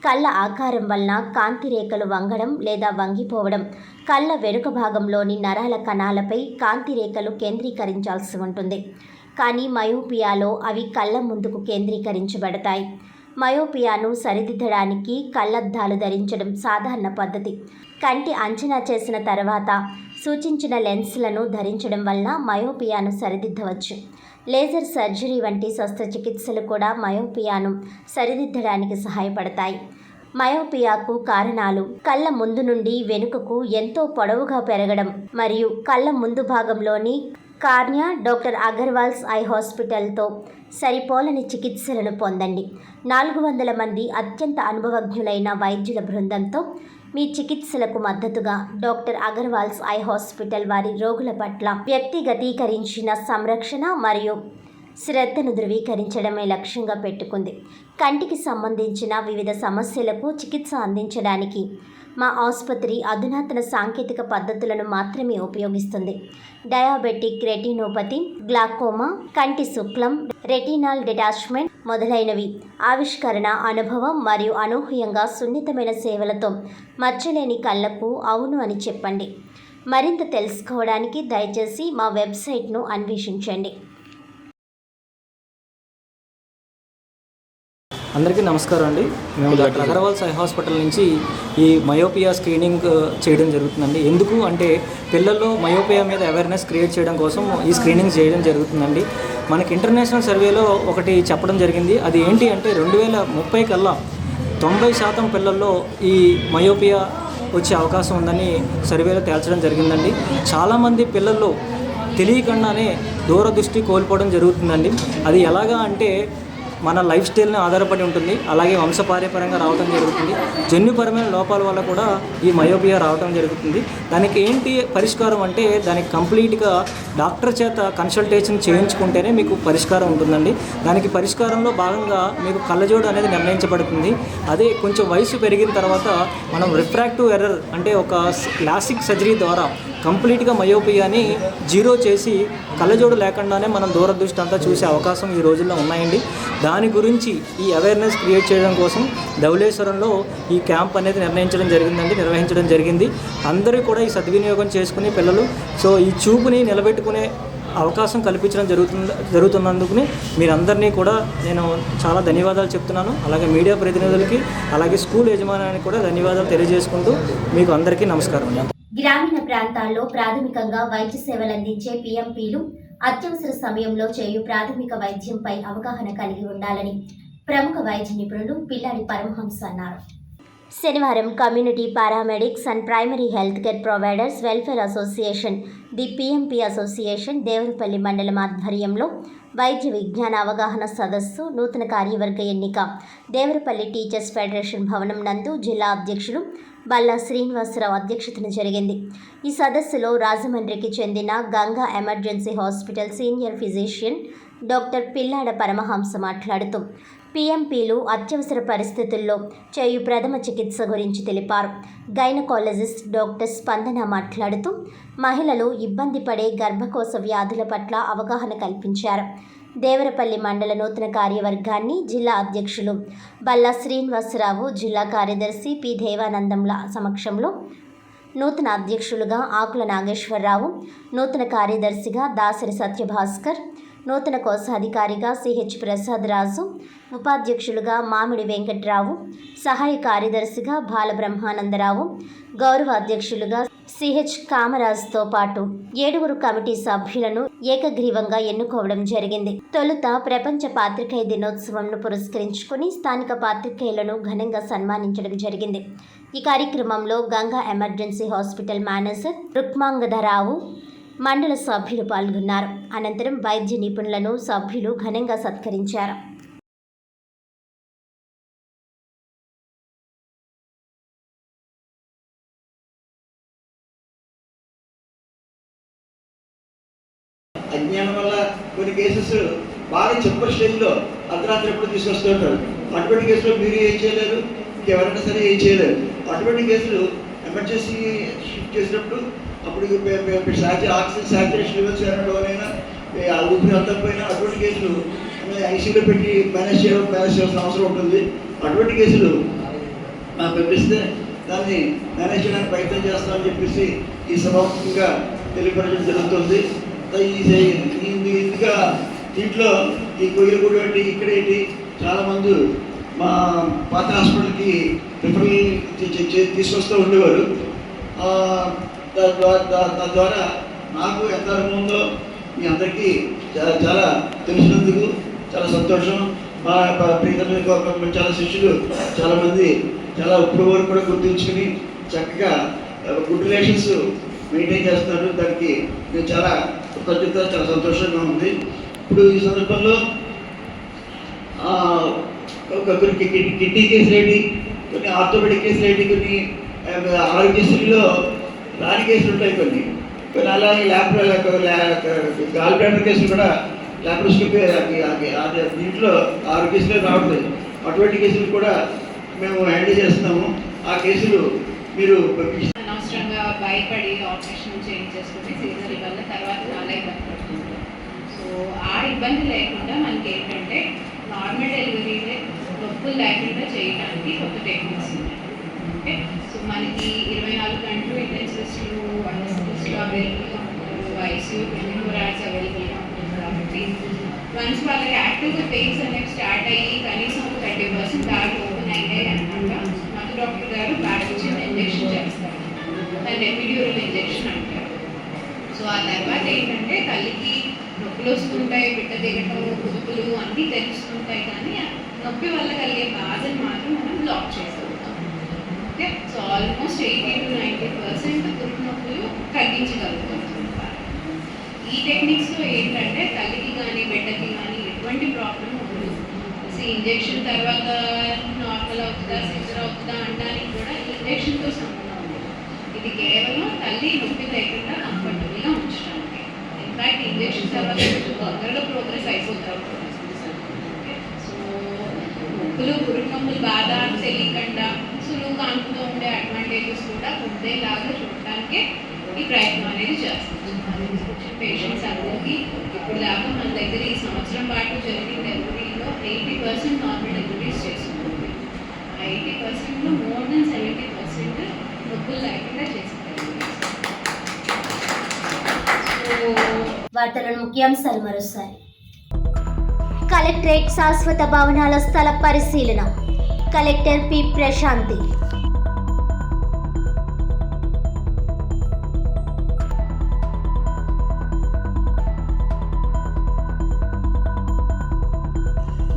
కళ్ళ ఆకారం వలన కాంతి రేఖలు వంగడం లేదా వంగిపోవడం, కళ్ళ వెనుక భాగంలోని నరాల కణాలపై కాంతి రేఖలు కేంద్రీకరించాల్సి ఉంటుంది. కానీ మయోపియాలో అవి కళ్ళ ముందుకు కేంద్రీకరించబడతాయి. మయోపియాను సరిదిద్దడానికి కళ్ళద్దాలు ధరించడం సాధారణ పద్ధతి. కంటి అంచనా చేసిన తర్వాత సూచించిన లెన్స్లను ధరించడం వల్ల మయోపియాను సరిదిద్దవచ్చు. లేజర్ సర్జరీ వంటి శస్త్రచికిత్సలు కూడా మయోపియాను సరిదిద్దడానికి సహాయపడతాయి. మయోపియాకు కారణాలు కళ్ళ ముందు నుండి వెనుకకు ఎంతో పొడవుగా పెరగడం మరియు కళ్ళ ముందు భాగంలోని కార్నియా డాక్టర్ అగర్వాల్స్ ఐ హాస్పిటల్తో సరిపోలని చికిత్సలను పొందండి. 400 మంది అత్యంత అనుభవజ్ఞులైన వైద్యుల బృందంతో మీ చికిత్సలకు మద్దతుగా డాక్టర్ అగర్వాల్స్ ఐ హాస్పిటల్ వారి రోగుల పట్ల వ్యక్తిగతీకరించిన సంరక్షణ మరియు శ్రద్ధను ధృవీకరించడమే లక్ష్యంగా పెట్టుకుంది. కంటికి సంబంధించిన వివిధ సమస్యలకు చికిత్స అందించడానికి మా ఆసుపత్రి అధునాతన సాంకేతిక పద్ధతులను మాత్రమే ఉపయోగిస్తుంది. డయాబెటిక్ రెటినోపతి, గ్లాకోమా, కంటి శుక్లం, రెటినాల్ డిటాచ్మెంట్ మొదలైనవి ఆవిష్కరణ, అనుభవం మరియు అనూహ్యంగా సున్నితమైన సేవలతో మచ్చలేని కళ్ళకు అవును అని చెప్పండి. మరింత తెలుసుకోవడానికి దయచేసి మా వెబ్సైట్ను అన్వేషించండి. అందరికీ నమస్కారం అండి. మేము డాక్టర్ అగర్వాల్స్ ఐ హాస్పిటల్ నుంచి ఈ మయోపియా స్క్రీనింగ్ చేయడం జరుగుతుందండి. ఎందుకు అంటే పిల్లల్లో మయోపియా మీద అవేర్నెస్ క్రియేట్ చేయడం కోసం ఈ స్క్రీనింగ్ చేయడం జరుగుతుందండి. మనకి ఇంటర్నేషనల్ సర్వేలో ఒకటి చెప్పడం జరిగింది. అది ఏంటి అంటే 2030 కల్లా 90% పిల్లల్లో ఈ మయోపియా వచ్చే అవకాశం ఉందని సర్వేలో తేల్చడం జరిగిందండి. చాలామంది పిల్లల్లో తెలియకుండానే దూరదృష్టి కోల్పోవడం జరుగుతుందండి. అది ఎలాగా అంటే మన లైఫ్ స్టైల్ని ఆధారపడి ఉంటుంది. అలాగే వంశపార్యపరంగా రావడం జరుగుతుంది. జన్యుపరమైన లోపాల వల్ల కూడా ఈ మయోపియా రావడం జరుగుతుంది. దానికి ఏంటి పరిష్కారం అంటే దానికి కంప్లీట్గా డాక్టర్ చేత కన్సల్టేషన్ చేయించుకుంటేనే మీకు పరిష్కారం ఉంటుందండి. దానికి పరిష్కారంలో భాగంగా మీకు కళ్ళజోడు అనేది నిర్ణయించబడుతుంది. అదే కొంచెం వయసు పెరిగిన తర్వాత మనం రిఫ్రాక్టివ్ ఎర్రర్ అంటే ఒక లాసిక్ సర్జరీ ద్వారా కంప్లీట్గా మయోపియాని జీరో చేసి కళ్ళజోడు లేకుండానే మనం దూరదృష్టి అంతా చూసే అవకాశం ఈ రోజుల్లో ఉన్నాయండి. దాని గురించి ఈ అవేర్నెస్ క్రియేట్ చేయడం కోసం ధవళేశ్వరంలో ఈ క్యాంప్ అనేది నిర్వహించడం జరిగింది. అందరూ కూడా ఈ సద్వినియోగం చేసుకునే పిల్లలు ఈ చూపుని నిలబెట్టుకునే అవకాశం కల్పించడం జరుగుతున్నందుకు మీరందరినీ కూడా నేను చాలా ధన్యవాదాలు చెప్తున్నాను. అలాగే మీడియా ప్రతినిధులకి, అలాగే స్కూల్ యజమానానికి కూడా ధన్యవాదాలు తెలియజేసుకుంటూ మీకు అందరికీ నమస్కారం. గ్రామీణ ప్రాంతాల్లో ప్రాథమికంగా వైద్య సేవలు అందించే పిఎంపీలు అత్యవసర సమయంలో చేయు ప్రాథమిక వైద్యంపై అవగాహన కలిగి ఉండాలని ప్రముఖ వైద్య నిపుణులు పిల్లాడి పరమహంస అన్నారు. శనివారం community paramedics and primary health care providers welfare association, the PMP association Devarapalli మండలం ఆధ్వర్యంలో వైద్య విజ్ఞాన అవగాహన సదస్సు నూతన కార్యవర్గ ఎన్నిక దేవరపల్లి టీచర్స్ ఫెడరేషన్ భవనం నందు జిల్లా అధ్యక్షులు బల్లా శ్రీనివాసరావు అధ్యక్షతన జరిగింది. ఈ సదస్సులో రాజమండ్రికి చెందిన Ganga emergency hospital senior physician doctor Pillada Paramahamsa మాట్లాడుతూ పిఎంపీలు అత్యవసర పరిస్థితుల్లో చేయు ప్రథమ చికిత్స గురించి తెలిపారు. గైనకాలజిస్ట్ డాక్టర్ స్పందన మాట్లాడుతూ మహిళలు ఇబ్బంది పడే గర్భకోశ వ్యాధుల పట్ల అవగాహన కల్పించారు. దేవరపల్లి మండల నూతన కార్యవర్గాన్ని జిల్లా అధ్యక్షులు బల్లా శ్రీనివాసరావు, జిల్లా కార్యదర్శి పి దేవానందంల సమక్షంలో నూతన అధ్యక్షులుగా ఆకుల నాగేశ్వరరావు, నూతన కార్యదర్శిగా దాసరి సత్యభాస్కర్, నూతన కోశాధికారిగా సిహెచ్ ప్రసాద్ రాజు, ఉపాధ్యక్షులుగా మామిడి వెంకట్రావు, సహాయ కార్యదర్శిగా బాలబ్రహ్మానందరావు, గౌరవ అధ్యక్షులుగా సిహెచ్ కామరాజుతో పాటు 7 కమిటీ సభ్యులను ఏకగ్రీవంగా ఎన్నుకోవడం జరిగింది. తొలుత ప్రపంచ పాత్రికేయ దినోత్సవంను పురస్కరించుకుని స్థానిక పాత్రికేయులను ఘనంగా సన్మానించడం జరిగింది. ఈ కార్యక్రమంలో గంగా ఎమర్జెన్సీ హాస్పిటల్ మేనేజర్ రుక్మాంగధరావు, మండల సభ్యులు పాల్గొన్నారు. అనంతరం వైద్య నిపుణులను సభ్యులు ఘనంగా సత్కరించారు. అజ్ఞానం వల్ల కొన్ని కేసెస్ బాగా చెప్పర్ స్టేజ్లో అర్ధరాత్రి ఎప్పుడు తీసుకొస్తూ ఉంటారు. అటువంటి కేసులో మీరు ఏం చేయలేరు, ఇంకెవరైనా సరే ఏం చేయలేరు. అటువంటి కేసులు ఎమర్జెన్సీ షిఫ్ట్ చేసినప్పుడు అప్పుడు ఆక్సిజన్ సాచురేషన్ లెవెల్స్ ఏమైనా ఊపిరి అందకపోయినా అటువంటి కేసులు ఐసీయూలో పెట్టి మేనేజ్ చేయాల్సిన అవసరం ఉంటుంది. అటువంటి కేసులు పంపిస్తే దాన్ని మేనేజ్ చేయడానికి ప్రయత్నం చేస్తామని చెప్పేసి ఈ సభాముఖంగా తెలియపరచడం జరుగుతుంది. ఇందుగా దీంట్లో ఈ కొయ్యలగూడ ఏంటి, ఇక్కడ ఏంటి, చాలామంది మా పాత హాస్పిటల్కి రిఫరల్ తీసుకొస్తూ ఉండేవారు. దాని ద్వారా నాకు ఎంత అనుభవం ఉందో మీ అందరికీ చాలా తెలిసినందుకు చాలా సంతోషం. మా ప్రియతమ చాలా శిష్యులు చాలామంది చాలా ఇప్పుడు వరకు కూడా గుర్తుంచుకుని చక్కగా గుడ్ రిలేషన్స్ మెయింటైన్ చేస్తున్నారు. దానికి నేను చాలా కృతజ్ఞత, చాలా సంతోషంగా ఉంది. ఇప్పుడు ఈ సందర్భంలో కొన్ని కిడ్నీ కేసులు ఏంటి, కొన్ని ఆర్థోపెడిక్ కేసులు ఏంటి, కొన్ని ఆరోగ్యశ్రీలో రాని కేసులు ఉంటాయి, కొన్ని అలాగే గాల్ బ్లాడర్ కేసులు కూడా లాప్రోస్కోపీ దీంట్లో ఆరోగ్యశ్రీలో రావట్లేదు. అటువంటి కేసులు కూడా మేము హ్యాండిల్ చేస్తున్నాము. ఆ కేసులు మీరు అనవసరంగా భయపడి ఆపరేషన్ చేయించేసుకుని సీజరీ వల్ల తర్వాత చాలా ఇబ్బంది పడుతుంది. సో ఆ ఇబ్బంది లేకుండా మనకి ఏంటంటే నార్మల్ డెలివరీలే నొప్పులు లేకుండా చేయడానికి కొత్త టెక్నిక్స్ ఉన్నాయి. ఓకే, సో మనకి 24 గంటలు ఇంటెన్సివిస్టులు, అనెస్థెటిస్టులు అవైలబుల్గా ఉంటారు, ఐసీయూ 24 hours అవైలబుల్గా ఉంటుంది. కాబట్టి వన్స్ వాళ్ళకి యాక్టివ్గా పెయిన్స్ అనేవి స్టార్ట్ అయ్యి కనీసం ఒక 30% బ్యాగ్ ఓపెన్ అయ్యాయి అన్నమాట మధు డాక్టర్ గారు బ్యాగ్ వచ్చి ఇంజెక్షన్ చేస్తారు. దాన్ని ఎపిడ్యూరల్ ఇంజెక్షన్ అంటారు. సో ఆ తర్వాత ఏంటంటే తల్లికి నొప్పులు వస్తుంటాయి, బిడ్డ దిగటం, కుదుపులు అన్నీ తెలుస్తుంటాయి, కానీ నొప్పి వల్ల కలిగే బాధను మాత్రం మనం బ్లాక్ చేసుకుంటాం. ఓకే, సో ఆల్మోస్ట్ 80 to 90% పురుగు నొప్పులు తగ్గించగలుగుతాం. ఈ టెక్నిక్స్లో ఏంటంటే తల్లికి కానీ బిడ్డకి కానీ ఎటువంటి ప్రాబ్లం ఉండదు. ఇంజెక్షన్ తర్వాత నార్మల్ అవుతుందా, సిజర్ అవుతుందా అనడానికి కూడా ఇంజెక్షన్తో సంబంధం ఉంది. ఇది కేవలం తల్లి నొప్పి లేకుండా కంఫర్టబుల్గా ఉంచడానికి. ఇన్ఫ్యాక్ట్ ఇంజెక్షన్ తర్వాత తొందరగా ప్రోగ్రెస్ అయిపోతారు. సో నొప్పులు, పురుగు నొప్పులు బాధ తెలియకుండా సులువుగా అనుకుంటూ ఉండే అడ్వాంటేజెస్ కూడా ఉండేలాగా చూడటానికే ఈ ప్రయత్నం అనేది చేస్తుంది. పేషెంట్స్ అందరికీ ఇప్పుడు దాకా మన దగ్గర ఈ సంవత్సరం పాటు జరిగిన డెలివరీలో 80% నార్మల్ డెలివరీస్ చేసుకుంటుంది. ఆ 80%లో మోర్ దెన్ 70% నొప్పులు లేకుండా చేసుకుంటారు. వార్తలను ముఖ్యాంశాలు మరోసారి. కలెక్టరేట్ శాశ్వత భవనాల స్థల పరిశీలన. Collector P Prashanti.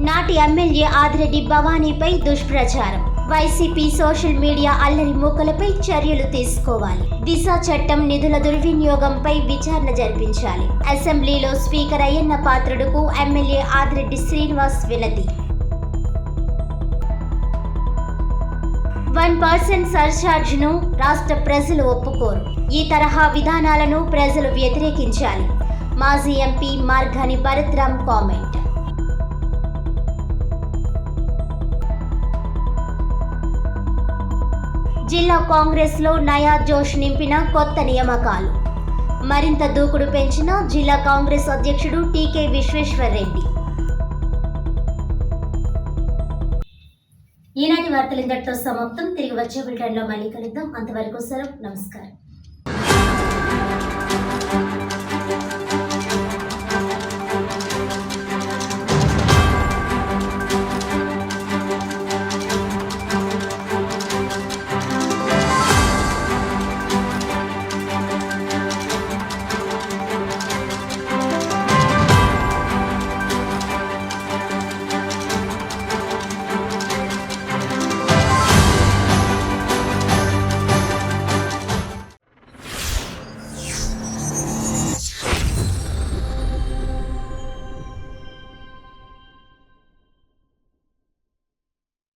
నాటి ఎమ్మెల్యే ఆదిరెడ్డి భవానీపై దుష్ప్రచారం. వైసీపీ సోషల్ మీడియా అల్లరి మూకలపై చర్యలు తీసుకోవాలి. దిశ చట్టం నిధుల దుర్వినియోగంపై విచారణ జరిపించాలి. అసెంబ్లీలో స్పీకర్ అయ్యన్న పాత్రుడుకు ఎమ్మెల్యే ఆదిరెడ్డి శ్రీనివాస్ వినతి. 1% సర్ఛార్జ్ను రాష్ట్ర ప్రజలు ఒప్పుకోరు. ఈ తరహా విధానాలను ప్రజలు వ్యతిరేకించాలి. మాజీ ఎంపీ మార్గాని భరత్రామ్ కామెంట్. జిల్లా కాంగ్రెస్లో నయా జోష్ నింపిన కొత్త నియామకాలు. మరింత దూకుడు పెంచిన జిల్లా కాంగ్రెస్ అధ్యక్షుడు టీకే విశ్వేశ్వర్ రెడ్డి. ఈనాటి వార్తలు ఇంతటితో సమాప్తం. తిరిగి వచ్చే బులెటిన్లో మళ్ళీ కలుద్దాం. అంతవరకు సెలవు. నమస్కారం.